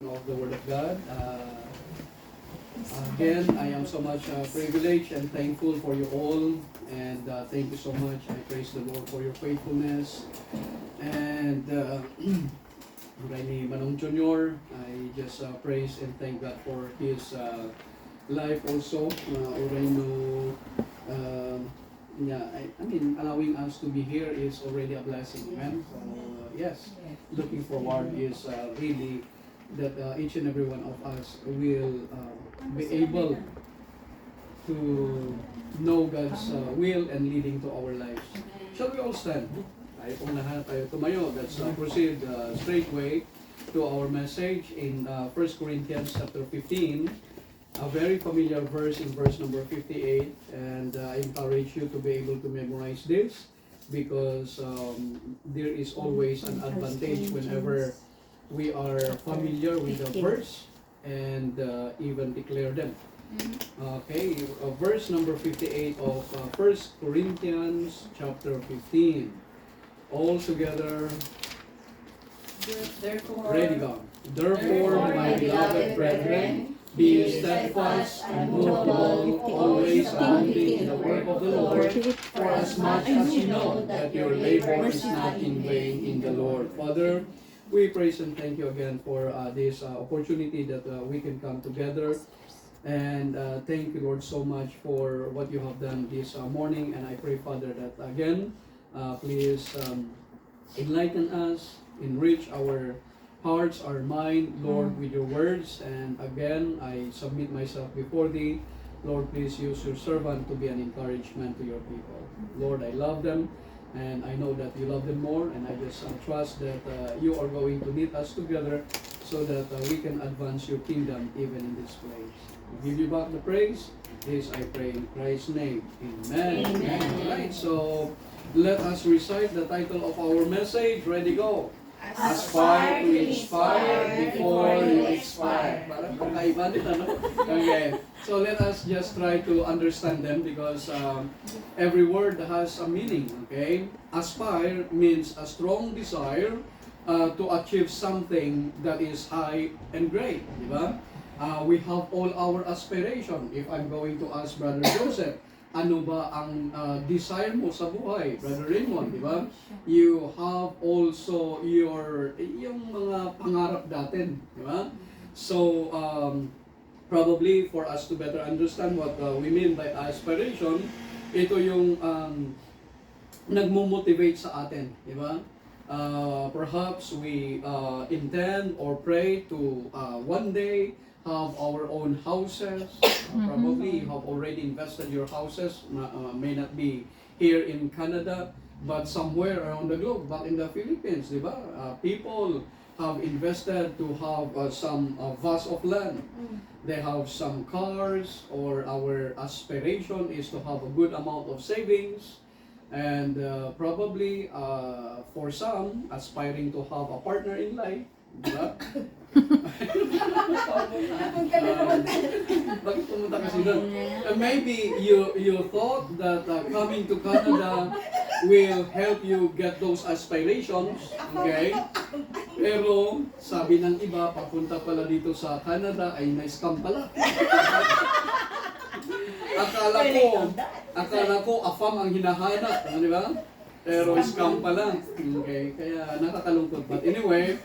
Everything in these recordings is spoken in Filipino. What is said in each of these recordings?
of the Word of God. Again, I am so much privileged and thankful for you all, and thank you so much. I praise the Lord for your faithfulness. And Rainy Manong Jr., I just praise and thank God for his life also. Oreno, I mean, allowing us to be here is already a blessing, amen? So, yes, looking forward is really that each and every one of us will be able to know God's will and leading to our lives. Shall we all stand? Tayo pong lahat, tayo tumayo. Let's proceed straightway to our message in 1 Corinthians chapter 15. A very familiar verse in verse number 58, and I encourage you to be able to memorize this because there is always an advantage whenever we are familiar with the verse and even declare them. Okay, verse number 58 of 1 Corinthians chapter 15. All together, Therefore, ready, God. Therefore, my beloved brethren, be steadfast, unmovable, always abounding in the work of the Lord, for as much as you know that your labor is not in vain in the Lord. Father, we praise and thank you again for this opportunity that we can come together. And thank you, Lord, so much for what you have done this morning. And I pray, Father, that again, please enlighten us, enrich our hearts, our mind, Lord, with your words. And again, I submit myself before thee. Lord, please use your servant to be an encouragement to your people. Lord, I love them, and I know that you love them more, and I just trust that you are going to knit us together so that we can advance your kingdom even in this place. We give you back the praise. This I pray in Christ's name. Amen. Amen. Alright, so let us recite the title of our message. Ready, go. Aspire to inspire before you expire. Parang kakaiba nila, no? Okay. So let us just try to understand them because every word has a meaning, okay? Aspire means a strong desire to achieve something that is high and great, di ba? We have all our aspiration. If I'm going to ask Brother Joseph, ano ba ang desire mo sa buhay, Brother Raymond, di ba? You have also yung mga pangarap natin, di ba? So, probably for us to better understand what we mean by aspiration, ito yung nagmo-motivate sa atin, di ba? Perhaps we intend or pray to one day have our own houses. Probably you have already invested your houses, may not be here in Canada, but somewhere around the globe, back in the Philippines, di ba? People have invested to have some vast of land. They have some cars, or our aspiration is to have a good amount of savings. And probably for some, aspiring to have a partner in life, di ba? Bakit pumunta kasi doon? Maybe you thought that coming to Canada will help you get those aspirations, okay? Pero sabi ng iba, papunta pala dito sa Canada ay na-scam pala. Akala ko afam ang hinahanap, di ba? Pero scam pala. Okay, kaya nakakalungkot. But anyway,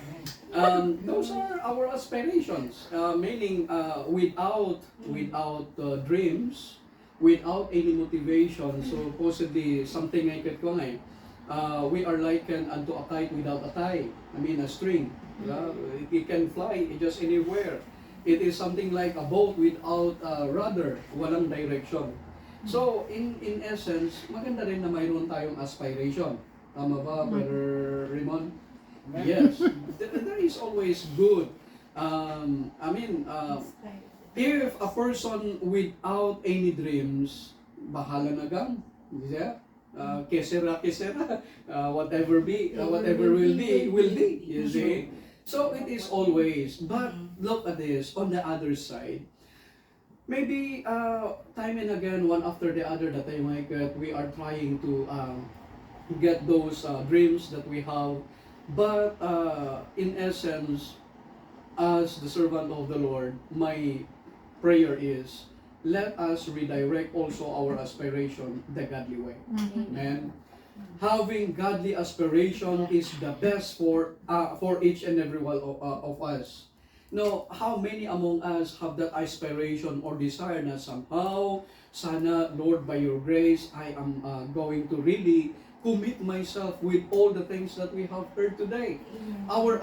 those are our aspirations, meaning without dreams, without any motivation. So possibly something like it ko ngay, we are likened unto a kite without a tie. I mean a string. It can fly just anywhere. It is something like a boat without rudder, walang direction. So in essence, maganda rin na mayroon tayong aspiration. Tama ba, Brother Raymond? Yes, that is always good. If a person without any dreams, bahala na gang, yeah? Kesera, whatever will be, you see. So it is always. But look at this on the other side. Maybe time and again, one after the other, that I might get, we are trying to get those dreams that we have. But in essence, as the servant of the Lord, my prayer is, let us redirect also our aspiration the godly way. Amen. Having godly aspiration is the best for each and every one of us. Now, how many among us have that aspiration or desire na somehow, sana, Lord, by your grace, I am going to really commit myself with all the things that we have heard today. Our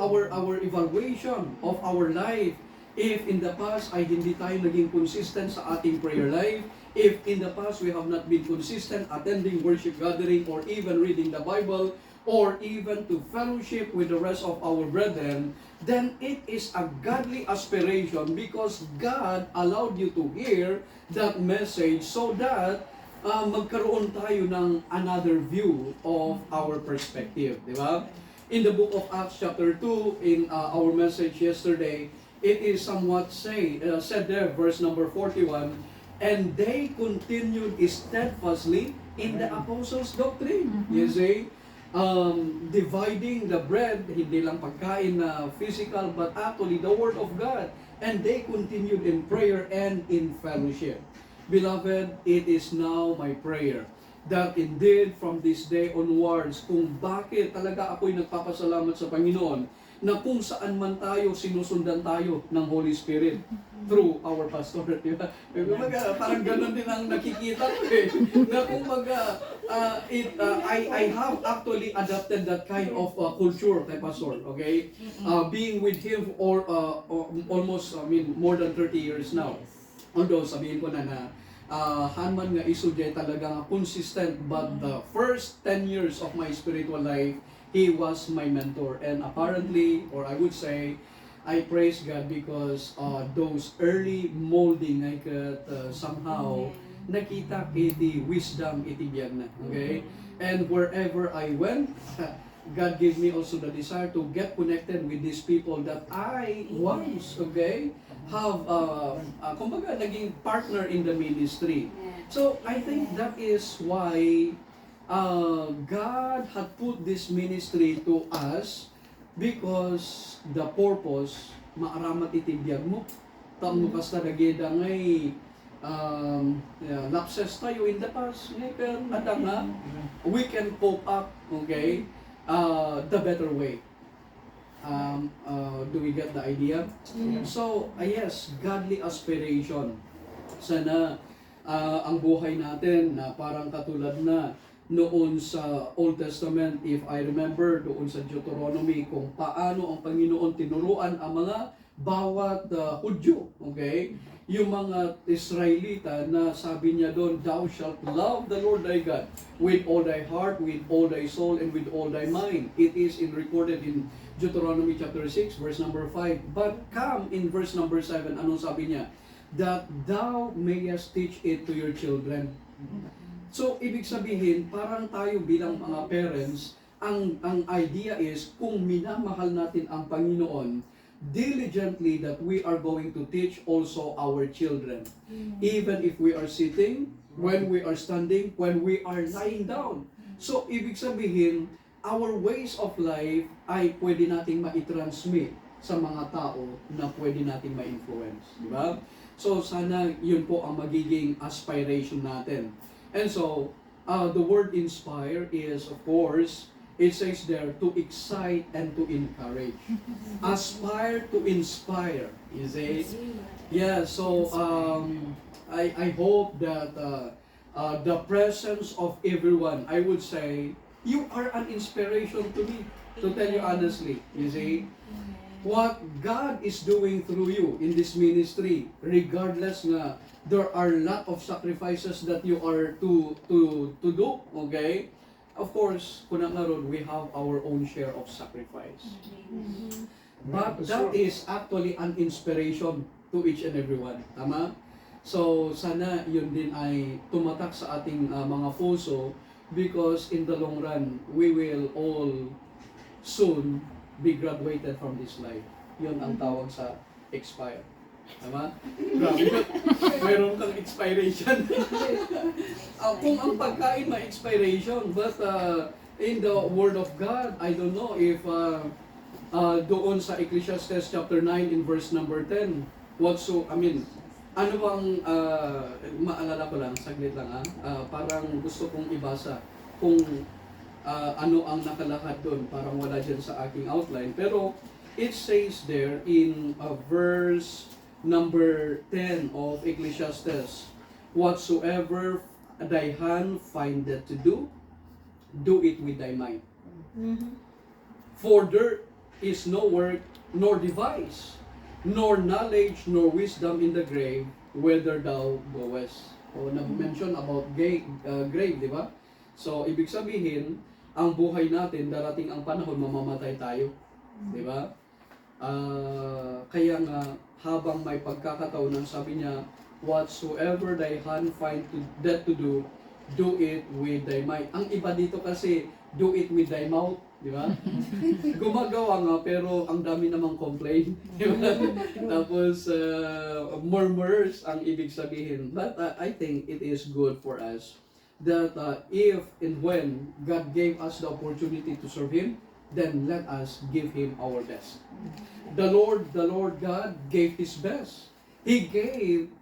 evaluation of our life, if in the past ay hindi tayo naging consistent sa ating prayer life, if in the past we have not been consistent attending worship gathering or even reading the Bible, or even to fellowship with the rest of our brethren, then it is a godly aspiration because God allowed you to hear that message so that magkaroon tayo ng another view of our perspective, di ba? In the book of Acts chapter 2, in our message yesterday, it is somewhat said there, verse number 41, and they continued steadfastly in the apostles' doctrine. You see, dividing the bread, hindi lang pagkain na physical, but actually the Word of God. And they continued in prayer and in fellowship. Beloved, it is now my prayer that indeed from this day onwards, kung bakit talaga ako'y nagpapasalamat sa Panginoon, na kung saan man tayo, sinusundan tayo ng Holy Spirit through our pastor, di ba? Parang ganun din ang nakikita ko eh. Na kung I have actually adopted that kind of culture kay pastor, okay? Being with him for almost, more than 30 years now. Although sabihin ko na Hanman nga isudya talaga consistent, but the first 10 years of my spiritual life, he was my mentor. And apparently, or I would say, I praise God because those early molding I could somehow nakita iti wisdom iti biyag na. Okay? And wherever I went, God gave me also the desire to get connected with these people that I once, okay, have, kumbaga, naging partner in the ministry. So, I think that is why God had put this ministry to us because the purpose, maaramat itibiyag mo. Taon mo kasta nageda ngay lapses tayo in the past. Pero nga, we can cope up, okay, the better way. Do we get the idea? So, yes, godly aspiration. Sana ang buhay natin na parang katulad na noon sa Old Testament, if I remember, doon sa Deuteronomy, kung paano ang Panginoon tinuruan ang mga bawat Hudyo, okay? Yung mga Israelita na sabi niya doon, thou shalt love the Lord thy God with all thy heart, with all thy soul, and with all thy mind. It is recorded in Deuteronomy chapter 6, verse number 5. But come in verse number 7, anong sabi niya? That thou mayest teach it to your children. So, ibig sabihin, parang tayo bilang mga parents, ang idea is, kung minamahal natin ang Panginoon, diligently that we are going to teach also our children. Even if we are sitting, when we are standing, when we are lying down. So, ibig sabihin, our ways of life ay pwede nating ma-transmit sa mga tao na pwede nating ma-influence. Di ba? So, sana yun po ang magiging aspiration natin. And so, the word inspire is, of course, it says there, to excite and to encourage. Aspire to inspire, you see? Yeah, so I hope that the presence of everyone, I would say, you are an inspiration to me, to tell you honestly, you see? What God is doing through you in this ministry, regardless nga, there are a lot of sacrifices that you are to do, okay? Of course, kuna nga ron, we have our own share of sacrifice. But that is actually an inspiration to each and everyone. Tama? So, sana yun din ay tumatak sa ating mga puso because in the long run, we will all soon be graduated from this life. Yun ang tawag sa expire. Tama? Grabe. Mayroon kang expiration. Kung ang pagkain may expiration, but in the Word of God, I don't know if doon sa Ecclesiastes chapter 9 in verse number 10. Ano bang, maalala ko lang, saglit lang parang gusto kong ibasa kung ano ang nakalakad doon, parang wala dyan sa aking outline. Pero it says there in verse number 10 of Ecclesiastes, whatsoever thy hand findeth to do, do it with thy mind. For there is no work, nor device, nor knowledge, nor wisdom in the grave, whither thou goest. O, nag-mention about grave, di ba? So, ibig sabihin, ang buhay natin, darating ang panahon, mamamatay tayo. Di ba? Kaya nga, habang may pagkakataon, sabi niya, whatsoever thy hand find that to do it with thy mind. Ang iba dito kasi, do it with thy mouth. Di ba? Gumagawa nga, pero ang dami namang complain. Di ba? Tapos, murmurs ang ibig sabihin. But I think it is good for us that if and when God gave us the opportunity to serve Him, then let us give Him our best. The Lord God gave His best. He gave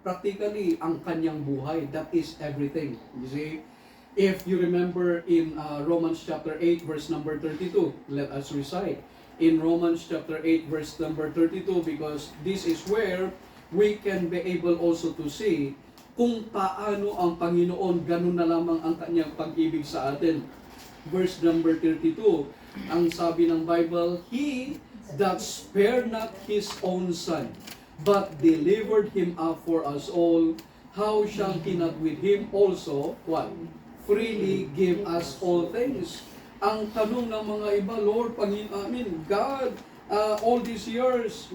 practically ang kanyang buhay. That is everything. You see? If you remember in Romans chapter 8 verse number 32, let us recite in Romans chapter 8 verse number 32, because this is where we can be able also to see kung paano ang Panginoon, ganun na lamang ang kanyang pag-ibig sa atin. Verse number 32, ang sabi ng Bible, He that spared not His own Son, but delivered Him up for us all, how shall He not with Him also, what? Freely give us all things. Ang tanong ng mga iba, Lord, God, all these years,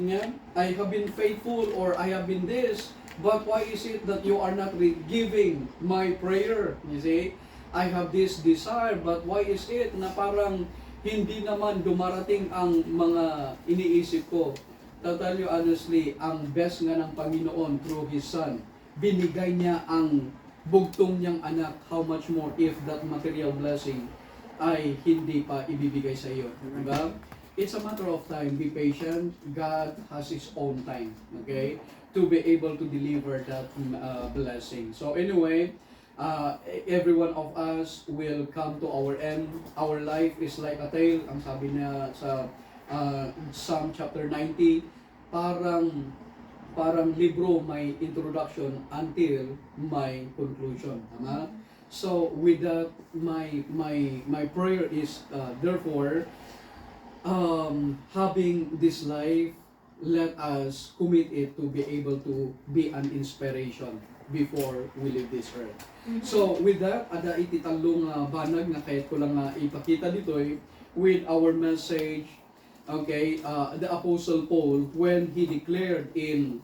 I have been faithful or I have been this, but why is it that you are not giving my prayer? You see, I have this desire, but why is it na parang hindi naman dumarating ang mga iniisip ko? To tell you honestly, ang best nga ng Panginoon through His Son, binigay niya ang bugtong niyang anak. How much more if that material blessing ay hindi pa ibibigay sa iyo, diba? It's a matter of time. Be patient. God has His own time, okay, to be able to deliver that blessing. So anyway, every one of us will come to our end. Our life is like a tale. Ang sabi niya sa Psalm chapter 90, parang libro may introduction until may conclusion. Tama? So with that, my prayer is therefore, having this life, let us commit it to be able to be an inspiration before we leave this earth. So with that, ada iti talong banag na kahit ko lang ipakita dito with our message. Okay, the Apostle Paul, when he declared in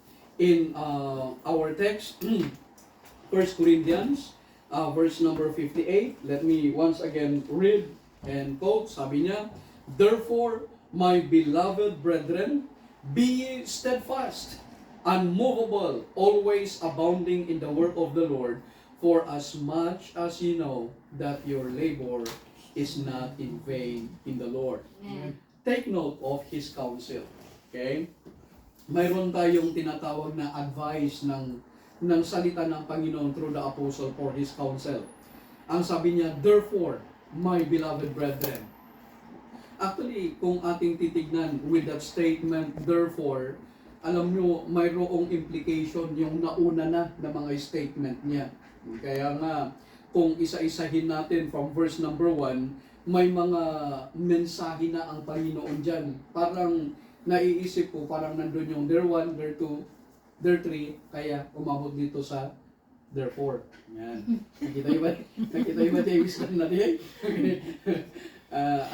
our text, 1 Corinthians, verse number 58, let me once again read and quote, sabi niya, therefore, my beloved brethren, be ye steadfast, unmovable, always abounding in the work of the Lord, for as much as ye know that your labor is not in vain in the Lord. Amen. Take note of His counsel. Okay? Mayroon tayong tinatawag na advice ng salita ng Panginoon through the Apostle for His counsel. Ang sabi niya, therefore, my beloved brethren. Actually, kung ating titignan with that statement, therefore, alam nyo, mayroong implication yung nauna na mga statement niya. Kaya nga, kung isa-isahin natin from verse number 1, may mga mensahe na ang Panginoon dyan. Parang naiisip ko, parang nandun yung there 1, there 2, there 3, kaya umabot dito sa therefore. Yan. Nakita yung ba James na diyan?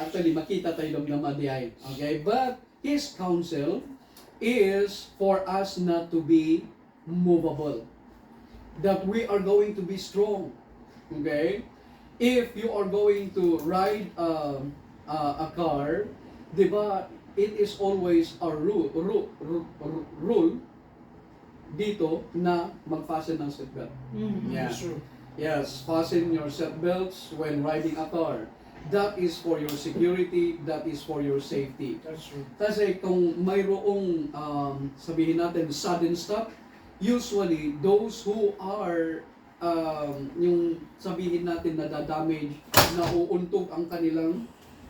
Actually, makita tayo naman diyan. Okay? But His counsel is for us not to be movable. That we are going to be strong. Okay? If you are going to ride a car, di ba, it is always a rule dito na mag-fasten ng seatbelt. Yeah. Yes, fasten your seatbelts when riding a car. that is for your security, that is for your safety. That's true. Kasi kung mayroong sabihin natin sudden stop, usually those who are yung sabihin natin nadadamage,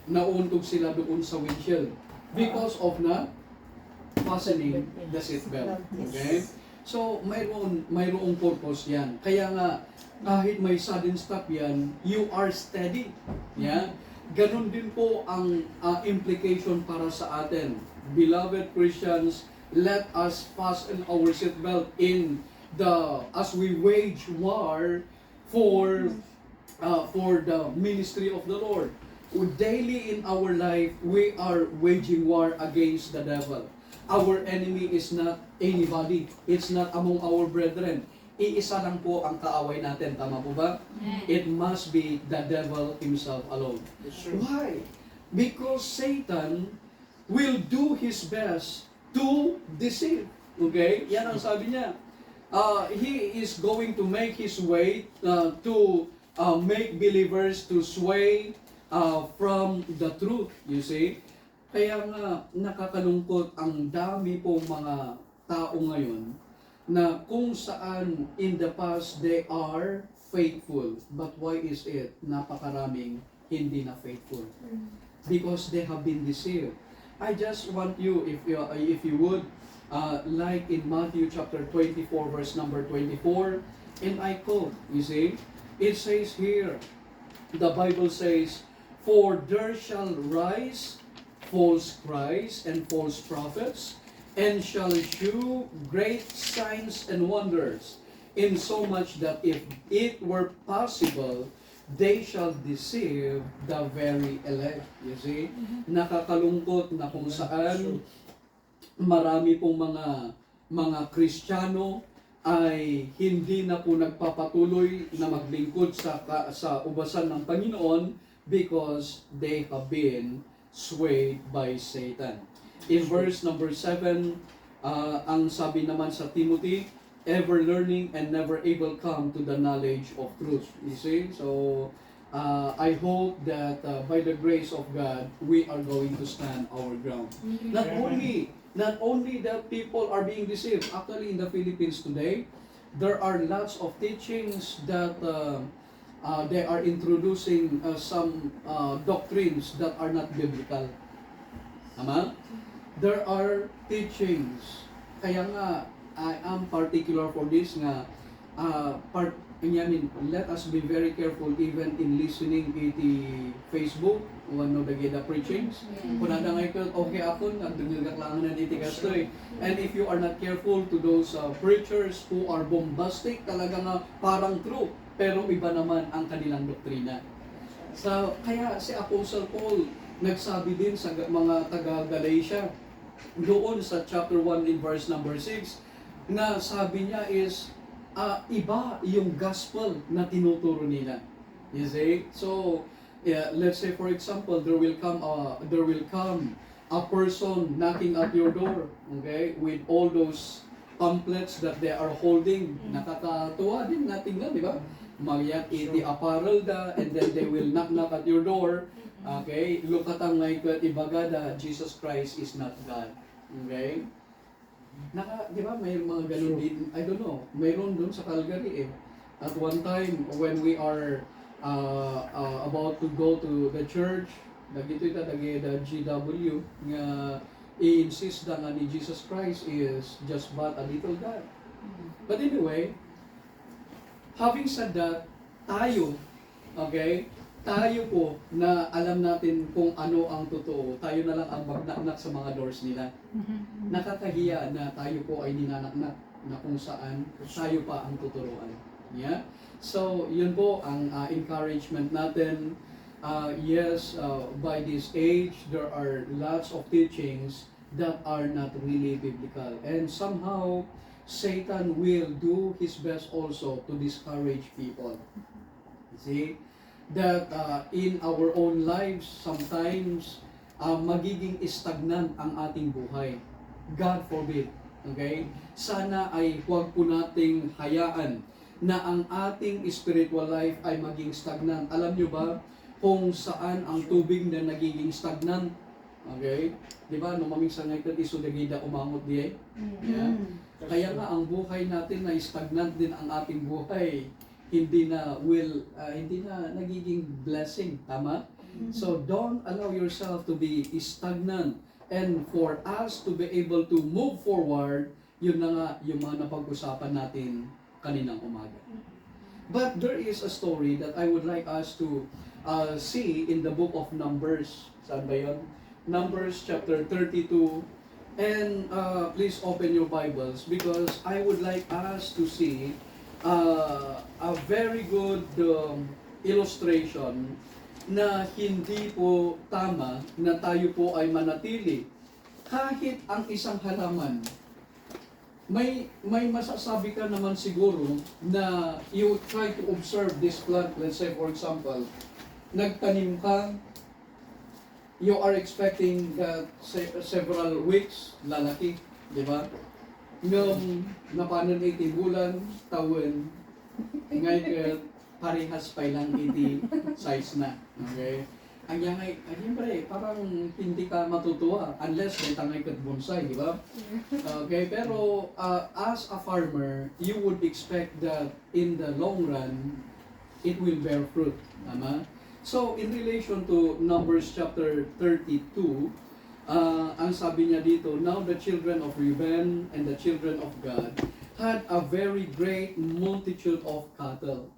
nauuntog sila doon sa windshield because of na fastening the seatbelt. Okay? So, mayroong purpose yan. Kaya nga, kahit may sudden stop yan, you are steady. Yeah? Ganon din po ang implication para sa atin. Beloved Christians, let us fasten our seatbelt as we wage war for the ministry of the Lord. Daily in our life, we are waging war against the devil. Our enemy is not anybody. It's not among our brethren. Iisa lang po ang kaaway natin. Tama po ba? It must be the devil himself alone. Why? Because Satan will do his best to deceive. Okay? Yan ang sabi niya. He is going to make his way to make believers to sway from the truth. You see? Kaya nga nakakalungkot ang dami pong mga tao ngayon na kung saan in the past they are faithful. But why is it napakaraming hindi na faithful? Because they have been deceived. I just want you, if you would, like in Matthew chapter 24 verse number 24, and I quote, you see, it says here, the Bible says, "For there shall rise false Christs and false prophets, and shall shew great signs and wonders, insomuch that if it were possible, they shall deceive the very elect." You see? Nakakalungkot na kung saan marami pong mga Kristiyano ay hindi na po nagpapatuloy na maglingkod sa ubasan ng Panginoon because they have been swayed by Satan. In verse number 7, ang sabi naman sa Timothy, ever learning and never able come to the knowledge of truth. You see? So, I hope that by the grace of God, we are going to stand our ground. Not only that people are being deceived. Actually, in the Philippines today, there are lots of teachings that they are introducing some doctrines that are not biblical. Tama? There are teachings. Kaya nga, I am particular for this nga, let us be very careful even in listening iti Facebook, wano dagida preachings. Kung nadangay ko, okay ako, nagdungagaklangan na iti kastoy. And if you are not careful to those preachers who are bombastic, talaga nga parang true, pero iba naman ang kanilang doktrina. So, kaya si Apostle Paul nagsabi din sa mga taga-Galatia, doon sa chapter 1 in verse number 6, na sabi niya is, iba yung gospel na tinuturo nila. You see? So, let's say for example, there will come a person knocking at your door, okay, with all those pamphlets that they are holding. Nakakatuwa din natin na, di ba? Magyat iti apparel da, and then they will knock at your door. Okay? Lukatang ngay kat ibagada, Jesus Christ is not God. Okay? Di ba, may mga ganun din, I don't know, mayroon doon sa Calgary eh. At one time, when we are about to go to the church, dagito ita, dagito GW, nga i-insist na nga ni Jesus Christ is just but a little God. But anyway, having said that, tayo, okay, tayo po na alam natin kung ano ang totoo, tayo na lang ang magnak-nak sa mga doors nila. Nakakahiya na tayo po ay ninanaknak na kung saan tayo pa ang tuturuan. Yeah? So, yun po ang encouragement natin. Yes, by this age, there are lots of teachings that are not really biblical. And somehow, Satan will do his best also to discourage people. See? That in our own lives, sometimes magiging stagnant ang ating buhay. God forbid. Okay? Sana ay huwag po nating hayaan na ang ating spiritual life ay maging stagnant. Alam nyo ba, kung saan ang tubig na nagiging stagnant. Okay? Di ba? Nung mamingsan nga ito, iso nagida umangot diye. Yeah. Kaya nga, ang buhay natin na stagnant din ang ating buhay. Hindi na hindi na nagiging blessing. Tama? So, don't allow yourself to be stagnant. And for us to be able to move forward, yun na nga yung mga napag-usapan natin kaninang umaga. But there is a story that I would like us to see in the book of Numbers. Saan ba yun? Numbers chapter 32. And please open your Bibles because I would like us to see a very good illustration na hindi po tama na tayo po ay manatili kahit ang isang halaman. May masasabi ka naman siguro na you try to observe this plant. Let's say for example, nagtanim ka, you are expecting that several weeks lalaki, di ba? Ngam napanon 80 bulan, taon, ngayon parehas pa lang 80 size na. Okay? Ang yangay, siyempre, parang hindi ka matutuwa unless may tangay kat bonsai, di ba? Okay, pero as a farmer, you would expect that in the long run, it will bear fruit. Tama? So, in relation to Numbers chapter 32, ang sabi niya dito, now the children of Reuben and the children of Gad had a very great multitude of cattle.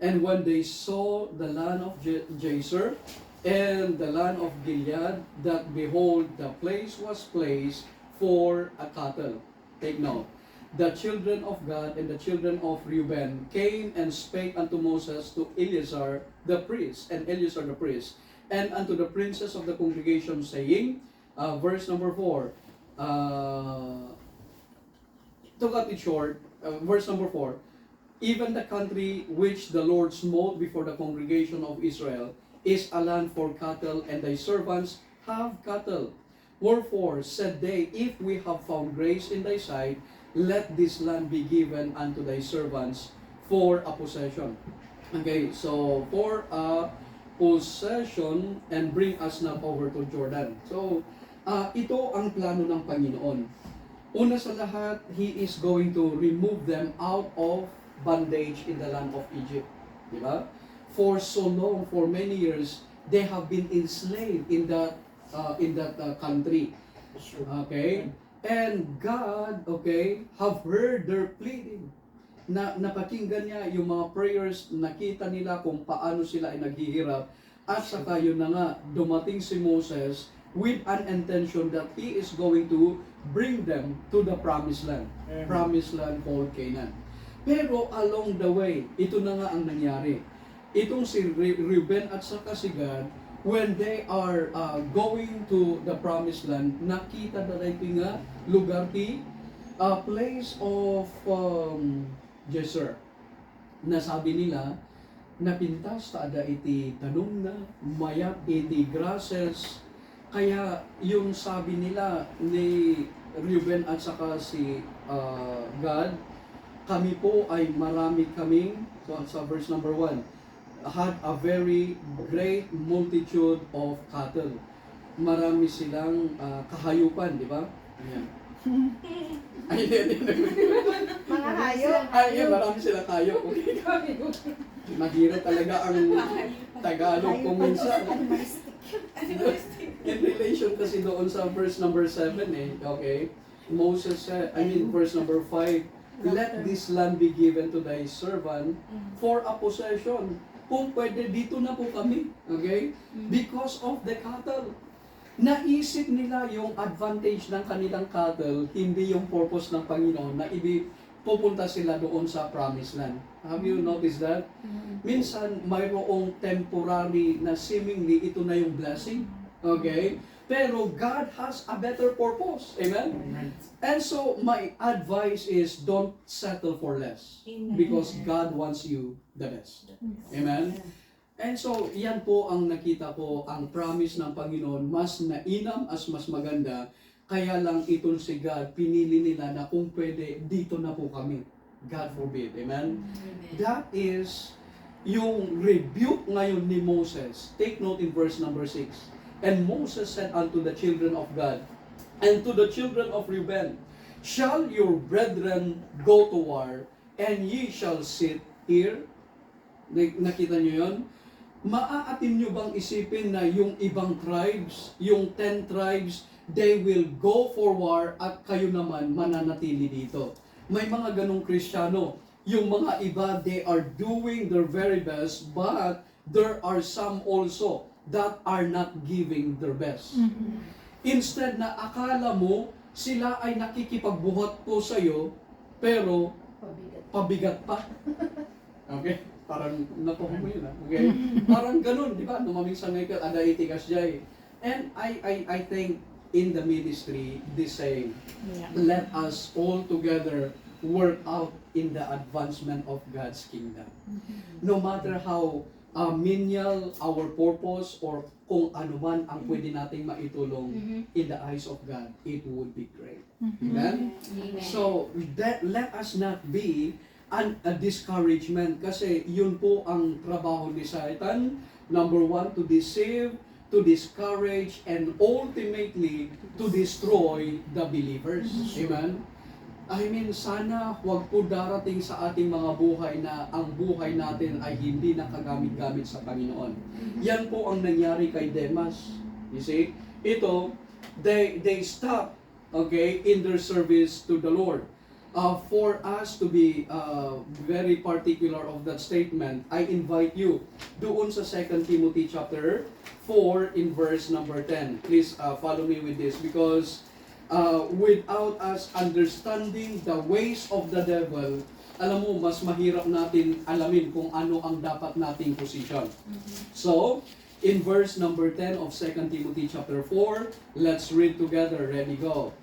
And when they saw the land of Jazer and the land of Gilead, that behold, the place was placed for a cattle. Take note. The children of Gad and the children of Reuben came and spake unto Moses to Eleazar the priest, and Eleazar the priest, and unto the princes of the congregation, saying, verse number 4, to cut it short, verse number 4, even the country which the Lord smote before the congregation of Israel is a land for cattle, and thy servants have cattle. Wherefore said they, if we have found grace in thy sight, let this land be given unto thy servants for a possession. Okay, so for a possession, and bring us not over to Jordan. So, ito ang plano ng Panginoon. Una sa lahat, He is going to remove them out of bondage in the land of Egypt. Di ba? For so long, for many years, they have been enslaved in that country. Okay? And God, okay, have heard their pleading. Napakinggan niya yung mga prayers, nakita nila kung paano sila ay naghihirap. At saka yun na nga, dumating si Moses with an intention that he is going to bring them to the promised land. Promised land called Canaan. Pero along the way, ito na nga ang nangyari. Itong si Reuben at saka si Gad, when they are going to the promised land, nakita na ito nga lugar ti a place of Jazer. Nasabi nila, napintas ta ada iti tanong na, mayat iti grasses. Kaya yung sabi nila ni Reuben at saka si Gad, kami po ay marami kaming, so sa verse number 1, had a very great multitude of cattle. Marami silang kahayupan, di ba? Ayan. Ay, hindi. Mga hayop. Ay, marami silang hayop. Okay. Mahirap talaga ang Tagalog kung minsan. In relation kasi doon sa verse number 7 okay? Moses said, verse number 5, let this land be given to thy servant for a possession. Kung pwede, dito na po kami. Okay? Because of the cattle. Naisip nila yung advantage ng kanilang cattle, hindi yung purpose ng Panginoon na pupunta sila doon sa promised land. Have you noticed that? Minsan, mayroong temporary na seemingly ito na yung blessing. Okay? Pero God has a better purpose. Amen? And so, my advice is don't settle for less. Because God wants you the best. Amen? And so, yan po ang nakita ko, ang promise ng Panginoon, mas nainam as mas maganda. Kaya lang itong si God, pinili nila na kung pwede, dito na po kami. God forbid. Amen? That is yung rebuke ngayon ni Moses, take note in verse number 6. And Moses said unto the children of God, and to the children of Reuben, shall your brethren go to war, and ye shall sit here? Nakita nyo yun? Maaatin nyo bang isipin na yung ibang tribes, yung 10 tribes, they will go for war at kayo naman mananatili dito? May mga ganong Kristiyano. Yung mga iba, they are doing their very best, but there are some also that are not giving their best. Instead na akala mo, sila ay nakikipagbuhat po sa'yo, pero pabigat pa. Okay? Parang nakuha mo yun, ha? Okay? Parang ganun, di ba? Numaming sa ngayon, ada itikas jay. And I think in the ministry, this saying, let us all together work out in the advancement of God's kingdom. No matter how menial our purpose or kung ano man ang pwede nating maitulong in the eyes of God, it would be great. Amen? So, let us not be a discouragement kasi yun po ang trabaho ni Satan. Number 1, to deceive, to discourage, and ultimately to destroy the believers. Amen? I mean, sana huwag po darating sa ating mga buhay na ang buhay natin ay hindi nakagamit-gamit sa Panginoon. Yan po ang nangyari kay Demas. You see? Ito, they stop, okay, in their service to the Lord. For us to be very particular of that statement, I invite you doon sa 2 Timothy chapter 4 in verse number 10. Please follow me with this because without us understanding the ways of the devil, alam mo, mas mahirap natin alamin kung ano ang dapat nating position. So, in verse number 10 of 2 Timothy chapter 4, let's read together. Ready, go.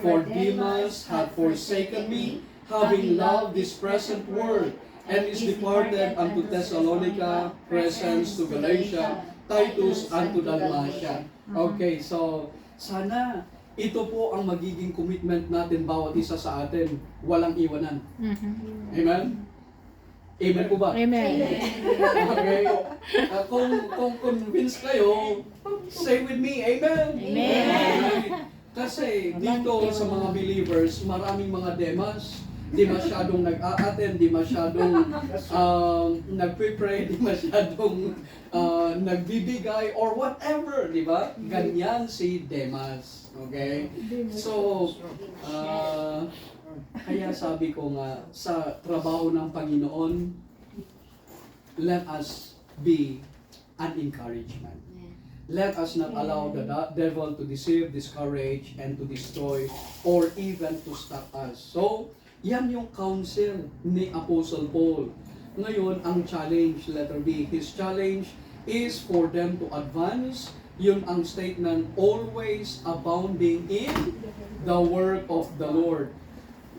For Demas hath forsaken me, having loved this present world, and is departed unto Thessalonica, Crescens to Galatia, Titus unto Dalmatia. Okay, so sana ito po ang magiging commitment natin bawat isa sa atin, walang iwanan. Amen? Amen po ba? Amen. Okay. Kung convinced kayo, say with me, Amen. Amen. Kasi dito sa mga believers, maraming mga Demas, di masyadong nag-a-attend, di masyadong nagpe-pray, di masyadong nagbibigay, or whatever, di ba? Ganyan si Demas. Okay? So, kaya sabi ko nga, sa trabaho ng Panginoon, let us be an encouragement. Let us not allow the devil to deceive, discourage, and to destroy, or even to stop us. So, yan yung counsel ni Apostle Paul. Ngayon, ang challenge, letter B, his challenge is for them to advance. Yun ang statement, always abounding in the work of the Lord.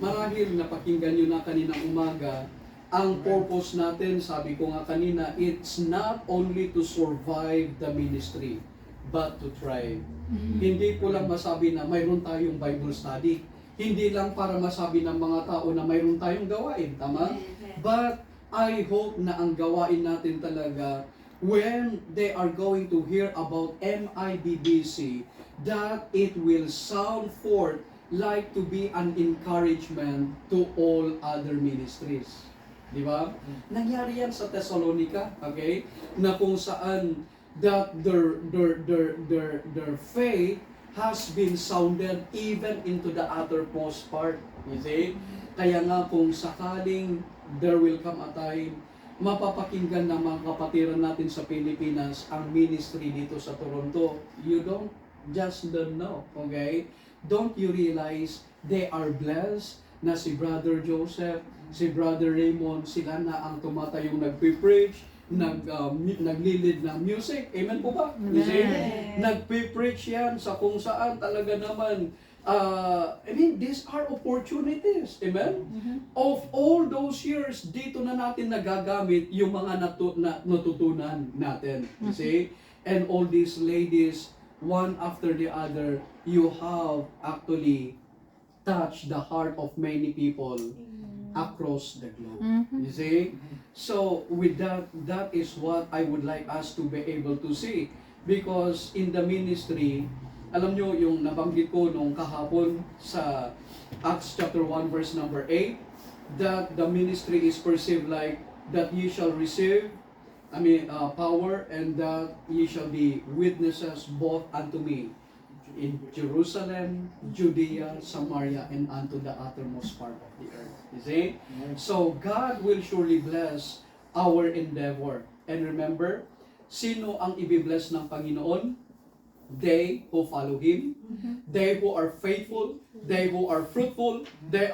Marahil napakinggan nyo na kaninang umaga, ang purpose natin, sabi ko nga kanina, it's not only to survive the ministry, but to thrive. Hindi po lang masabi na mayroon tayong Bible study. Hindi lang para masabi ng mga tao na mayroon tayong gawain, tama? But I hope na ang gawain natin talaga, when they are going to hear about MIBBC, that it will sound forth like to be an encouragement to all other ministries. Di ba? Nangyari yan sa Thessalonica, okay? Na kung saan that their faith has been sounded even into the uttermost part. You see? Kaya nga kung sakaling there will come a time, mapapakinggan ng mga kapatiran natin sa Pilipinas ang ministry dito sa Toronto. You don't know, okay? Don't you realize they are blessed na si Brother Joseph, si Brother Raymond, sila na ang tumatayong nagpe-preach, naglilid ng music. Amen po ba? Nagpe-preach yan sa kung saan talaga naman. I mean, these are opportunities. Amen? Of all those years, dito na natin nagagamit yung mga natutunan natin. You see? And all these ladies, one after the other, you have actually touched the heart of many people. across the globe. You see? So with that, that is what I would like us to be able to see. Because in the ministry, alam nyo yung nabanggit ko nung kahapon sa Acts chapter 1 verse number 8, that the ministry is perceived like that ye shall receive power, and that ye shall be witnesses both unto me in Jerusalem, Judea, Samaria, and unto the uttermost part of the earth. You see? So God will surely bless our endeavor. And remember, sino ang ibibless ng Panginoon? They who follow Him, they who are faithful, they who are fruitful, they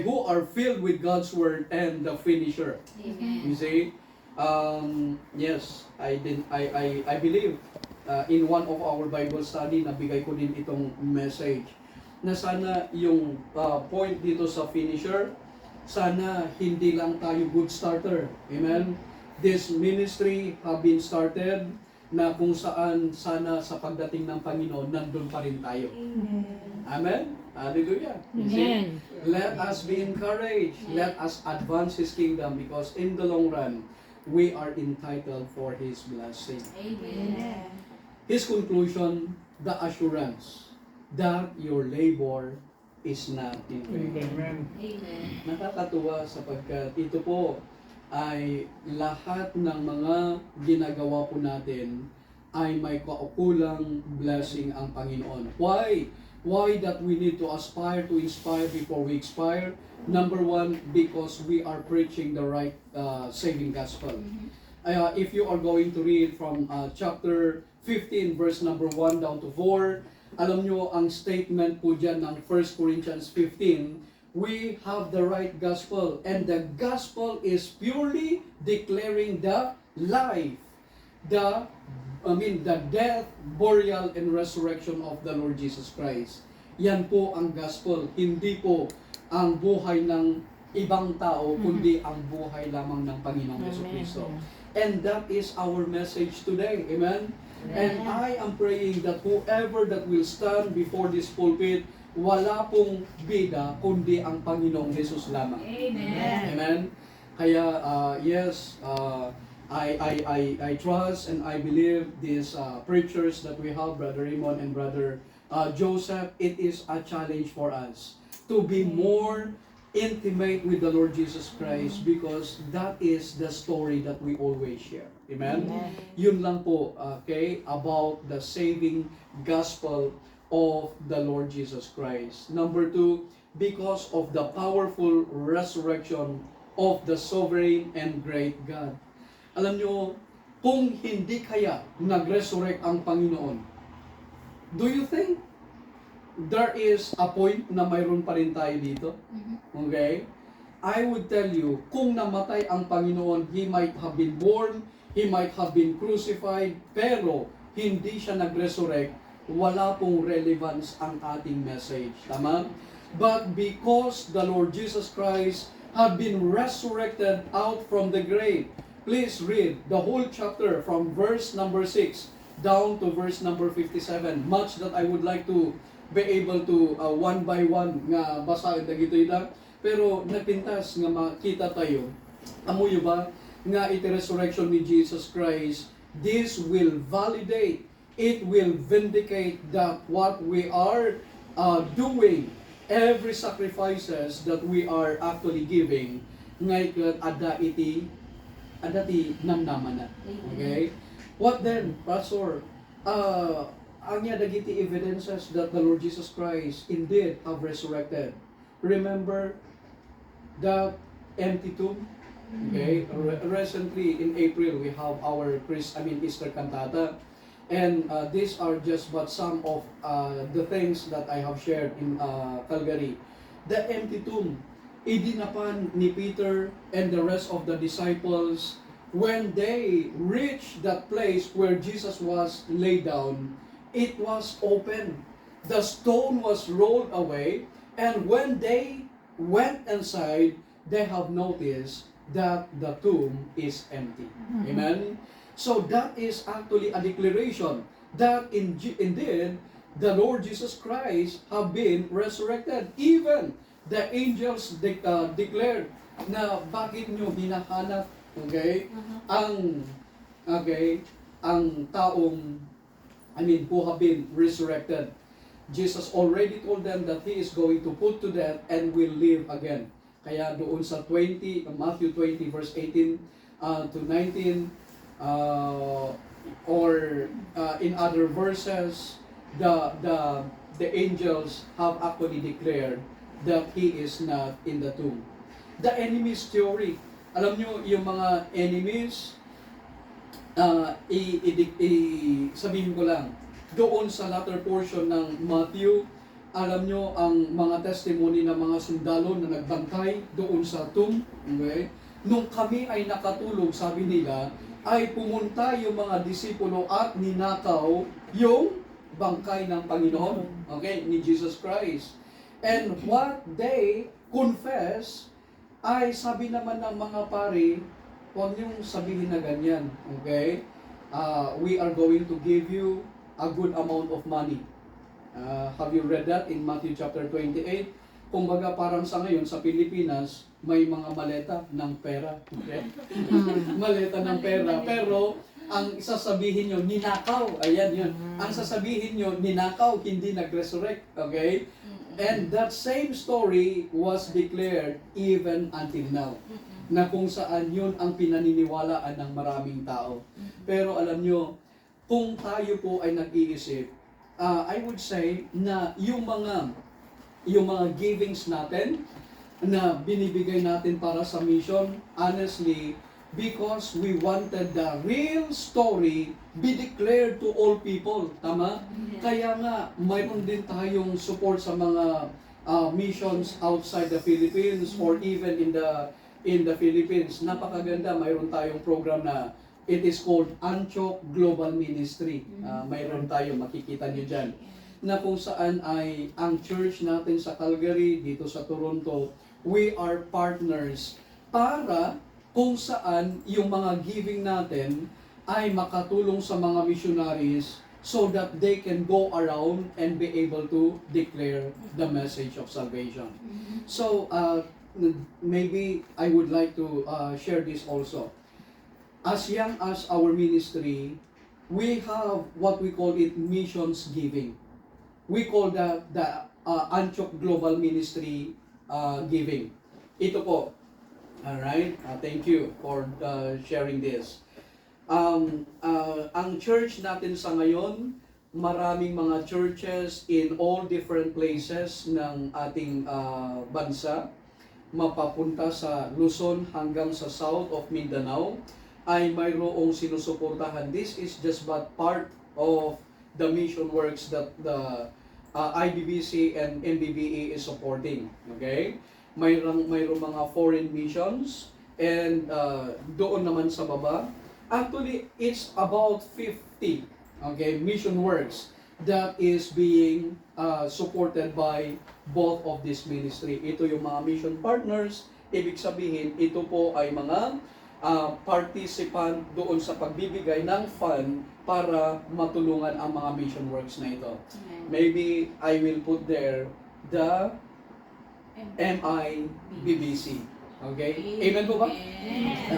who are filled with God's word and the finisher. Amen. You see? Yes, I believe in one of our Bible study, nabigay ko din itong message na sana yung point dito sa finisher, sana hindi lang tayo good starter. Amen? This ministry have been started na kung saan sana sa pagdating ng Panginoon, nandun pa rin tayo. Amen? Hallelujah. You see? Amen. Let us be encouraged. Let us advance His kingdom, because in the long run, we are entitled for His blessing. Amen. His conclusion, the assurance that your labor is not in vain. Amen. Nakakatuwa sapagkat ito po ay lahat ng mga ginagawa po natin ay may kaukulang blessing ang Panginoon. Why? Why that we need to aspire to inspire before we expire? Number one, because we are preaching the right saving gospel. If you are going to read from chapter 15, verse number 1 down to 4, alam nyo ang statement po dyan ng 1 Corinthians 15, we have the right gospel, and the gospel is purely declaring the life, the death, burial, and resurrection of the Lord Jesus Christ. Yan po ang gospel, hindi po ang buhay ng ibang tao, kundi ang buhay lamang ng Panginoong Jesucristo. And that is our message today. Amen? And I am praying that whoever that will stand before this pulpit, wala pong bida, kundi ang Panginoong Jesus lamang. Amen. Amen? Kaya, yes, I trust and I believe these preachers that we have, Brother Raymond and Brother Joseph, it is a challenge for us to be more intimate with the Lord Jesus Christ, because that is the story that we always share. Amen? Yun lang po, okay, about the saving gospel of the Lord Jesus Christ. Number two, because of the powerful resurrection of the sovereign and great God. Alam nyo, kung hindi kaya nag-resurrect ang Panginoon, do you think there is a point na mayroon pa rin tayo dito? Okay? I would tell you, kung namatay ang Panginoon, He might have been born, He might have been crucified, pero hindi siya nag-resurrect, wala pong relevance ang ating message. Tama? But because the Lord Jesus Christ have been resurrected out from the grave, please read the whole chapter from verse number 6 down to verse number 57. Much that I would like to be able to one by one nga basahin dagito ita. Pero napintas nga makita tayo. Amuyo ba nga iti resurrection ni Jesus Christ, this will validate, it will vindicate that what we are doing, every sacrifices that we are actually giving, ngay kat ada ti namnaman na. Okay? What then, Pastor? Anya dagiti evidences that the Lord Jesus Christ indeed have resurrected. Remember that empty tomb? Okay? Recently in April we have our Easter cantata. And these are just but some of the things that I have shared in Calgary. The empty tomb, idinapan ni Peter and the rest of the disciples when they reached that place where Jesus was laid down. It was open. The stone was rolled away, and when they went inside, they have noticed that the tomb is empty. Amen? So that is actually a declaration that indeed the Lord Jesus Christ have been resurrected. Even the angels declared na bakit nyo hinahanap, okay, ang taong, who have been resurrected. Jesus already told them that He is going to put to death and will live again. Kaya doon sa Matthew 20 verse 18 to 19, or in other verses, the angels have actually declared that He is not in the tomb. The enemy's theory. Alam nyo, yung mga enemies, sabihin ko lang, doon sa latter portion ng Matthew, alam nyo ang mga testimony ng mga sundalo na nagbantay doon sa tomb. Okay? Nung kami ay nakatulog, sabi nila, ay pumunta yung mga disipulo at ninakaw yung bangkay ng Panginoon, okay, ni Jesus Christ. And what they confess ay sabi naman ng mga pari, huwag niyong sabihin na ganyan, okay? We are going to give you a good amount of money. Have you read that in Matthew chapter 28? Kumbaga parang sa ngayon sa Pilipinas, may mga maleta ng pera. Okay? Maleta ng pera. Pero ang sasabihin nyo, ninakaw. Ayan yun. Ang sasabihin nyo, ninakaw, hindi nag-resurrect. Okay? And that same story was declared even until now. Na kung saan yun ang pinaniniwalaan ng maraming tao. Pero alam nyo, kung tayo po ay nag-iisip, I would say na yung mga givings natin na binibigay natin para sa mission, honestly, because we wanted the real story be declared to all people. Tama? Kaya nga, mayroon din tayong support sa mga missions outside the Philippines or even in the Philippines. Napakaganda, mayroon tayong program na it is called Antioch Global Ministry. Mayroon tayo, makikita nyo dyan. Na kung saan ay ang church natin sa Calgary, dito sa Toronto, we are partners para kung saan yung mga giving natin ay makatulong sa mga missionaries so that they can go around and be able to declare the message of salvation. So, maybe I would like to share this also. As young as our ministry, we have what we call it missions giving. We call that the Antioch Global Ministry giving. Ito po. Alright? Thank you for sharing this. Ang church natin sa ngayon, maraming mga churches in all different places ng ating bansa, mapapunta sa Luzon hanggang sa south of Mindanao, ay mayroong sinusuportahan. This is just but part of the mission works that the IBBC and NBBE is supporting. Okay? Mayroong mga foreign missions and doon naman sa baba, actually it's about 50 mission works that is being supported by both of this ministry. Ito yung mga mission partners, ibig sabihin ito po ay mga participant doon sa pagbibigay ng fund para matulungan ang mga mission works na ito. Maybe I will put there the MIBBC. Okay? Amen po ba?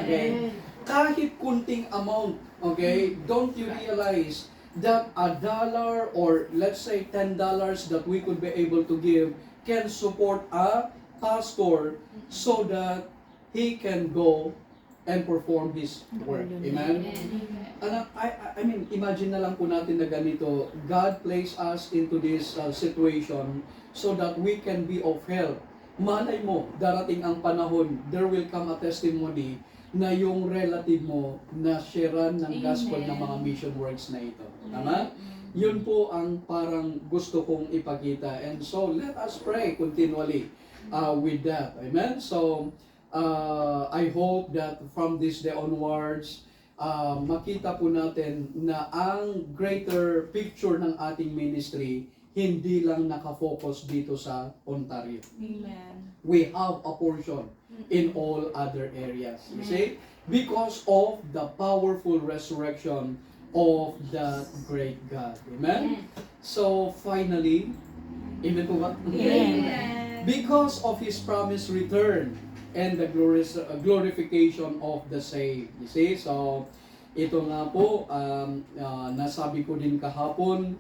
Okay. Kahit kunting amount, okay, don't you realize that $1 or let's say $10 that we could be able to give can support a pastor so that he can go and perform his work. Amen? I mean, imagine na lang po natin na ganito, God placed us into this situation so that we can be of help. Malay mo, darating ang panahon, there will come a testimony na yung relative mo na sharean ng gospel ng mga mission works na ito. Tama? Yun po ang parang gusto kong ipakita. And so, let us pray continually with that. Amen? So, I hope that from this day onwards, makita po natin na ang greater picture ng ating ministry hindi lang nakafocus dito sa Ontario. Amen. We have a portion in all other areas. You see? Because of the powerful resurrection of the great God. Amen? So finally, Amen po ba? Amen. Because of His promised return and the glorification of the saved. You see? So, ito nga po, nasabi ko din kahapon,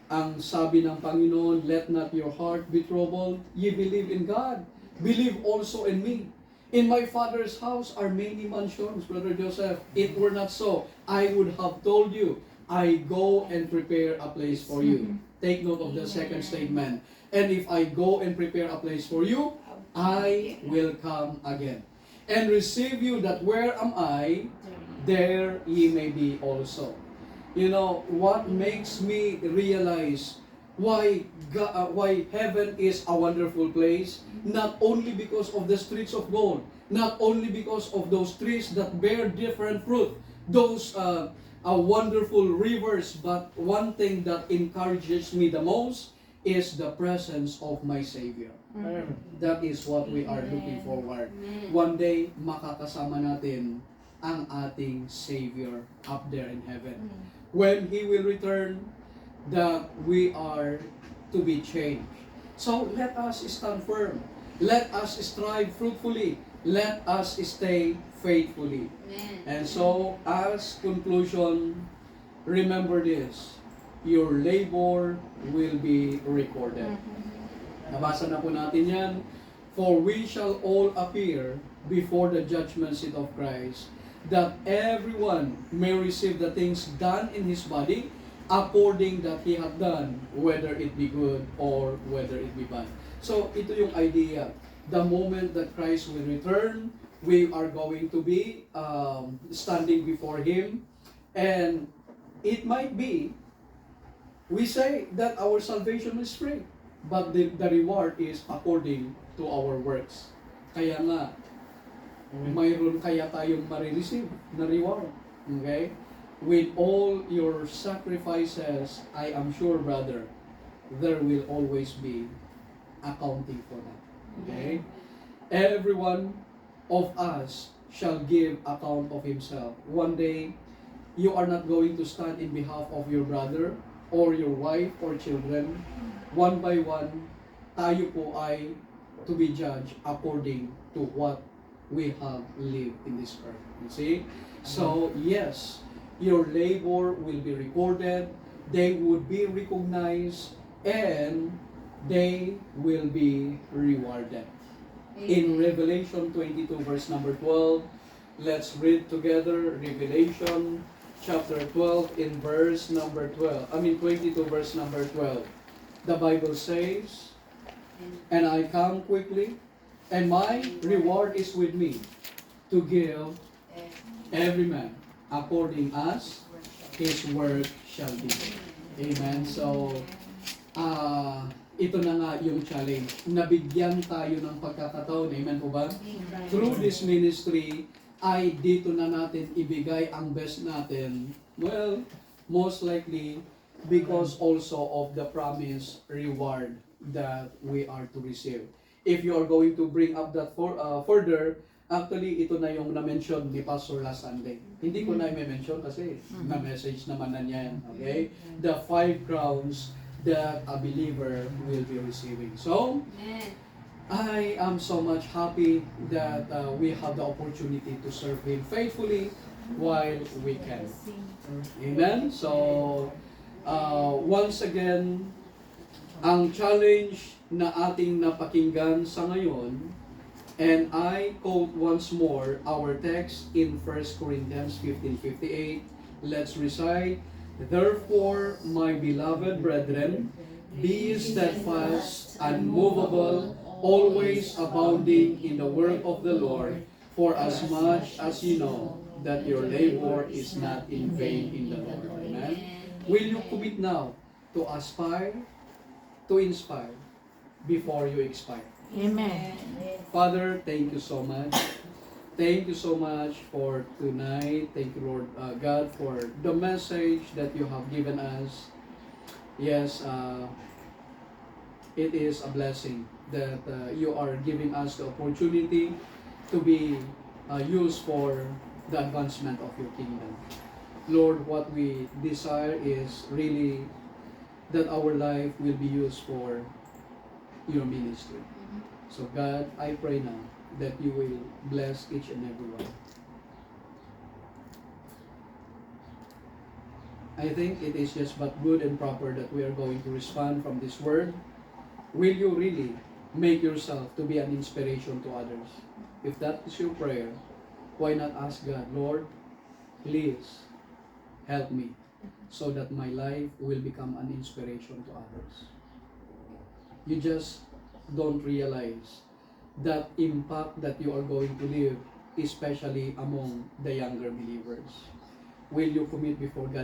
ang sabi ng Panginoon, let not your heart be troubled. Ye believe in God. Believe also in me. In my Father's house are many mansions, Brother Joseph. It were not so, I would have told you, I go and prepare a place for you. Take note of the second statement. And if I go and prepare a place for you, I will come again and receive you, that where am I, there ye may be also. You know, what makes me realize why why heaven is a wonderful place, not only because of the streets of gold, not only because of those trees that bear different fruit, those wonderful rivers, but one thing that encourages me the most is the presence of my Savior. That is what we are looking forward. One day, makakasama natin ang ating Savior up there in heaven. When He will return, that we are to be changed. So let us stand firm. Let us strive fruitfully. Let us stay faithfully. And so, as conclusion, remember this. Your labor will be recorded. Nabasa na po natin yan. For we shall all appear before the judgment seat of Christ, that everyone may receive the things done in his body according that he hath done, whether it be good or whether it be bad. So, ito yung idea. The moment that Christ will return, we are going to be standing before Him. And it might be, we say that our salvation is free, but the reward is according to our works. Kaya nga, mayroon kaya tayong marireceive na reward. Okay? With all your sacrifices, I am sure, brother, there will always be accounting for that. Okay? Every one of us shall give account of himself. One day, you are not going to stand in behalf of your brother or your wife or children. One by one, tayo po ay to be judged according to what we have lived in this earth. You see? So, yes, your labor will be recorded, they would be recognized, and they will be rewarded. In Revelation 22 verse number 12, let's read together Revelation chapter 12 in verse number 22 verse number 12. The Bible says, and I come quickly, and my reward is with me, to give every man according as his work shall be. Amen. So, ito na nga yung challenge. Nabigyan tayo ng pagkakataon. Amen po ba? Through this ministry, ay dito na natin ibigay ang best natin. Well, most likely, because also of the promised reward that we are to receive. If you are going to bring up that further, actually, ito na yung na-mention ni Pastor last Sunday. Hindi ko na i-mention kasi na-message naman na niyan. Okay? The 5 crowns that a believer will be receiving. So, I am so much happy that we have the opportunity to serve Him faithfully while we can. Amen? So, once again, ang challenge na ating napakinggan sa ngayon, and I quote once more our text in 1 Corinthians 15:58. Let's recite. Therefore, my beloved brethren, be steadfast, unmovable, always abounding in the work of the Lord, for as much as you know that your labor is not in vain in the Lord. Amen? Will you commit now to aspire, to inspire, before you expire? Amen. Father, thank you so much. Thank you so much for tonight. Thank you, Lord God, for the message that you have given us. Yes, it is a blessing that you are giving us the opportunity to be used for the advancement of your kingdom. Lord, what we desire is really that our life will be used for your ministry. So God, I pray now that you will bless each and every one. I think it is just but good and proper that we are going to respond from this word. Will you really make yourself to be an inspiration to others? If that is your prayer, why not ask God, Lord, please help me so that my life will become an inspiration to others. You just don't realize that impact that you are going to leave, especially among the younger believers. Will you commit before God